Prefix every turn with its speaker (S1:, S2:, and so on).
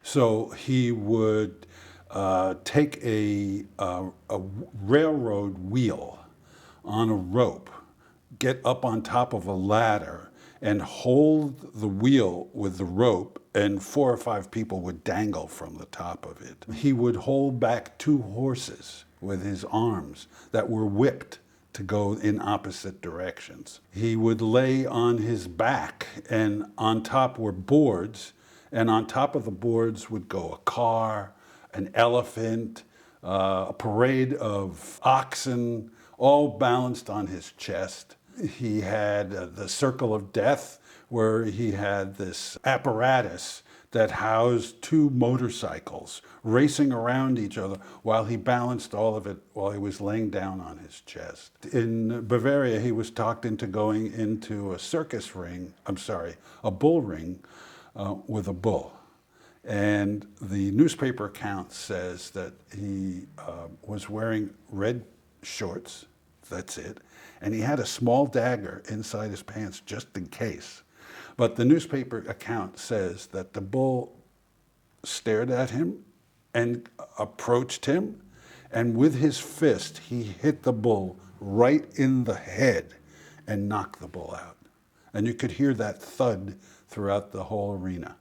S1: So he would take a railroad wheel on a rope, get up on top of a ladder, and hold the wheel with the rope, and 4 or 5 people would dangle from the top of it. He would hold back 2 horses with his arms that were whipped to go in opposite directions. He would lay on his back, and on top were boards, and on top of the boards would go a car, an elephant, a parade of oxen, all balanced on his chest. He had the circle of death, where he had this apparatus that housed 2 motorcycles racing around each other while he balanced all of it while he was laying down on his chest. In Bavaria, he was talked into going into a a bull ring with a bull. And the newspaper account says that he was wearing red shorts, that's it, and he had a small dagger inside his pants just in case. But the newspaper account says that the bull stared at him and approached him, and with his fist, he hit the bull right in the head and knocked the bull out. And you could hear that thud throughout the whole arena.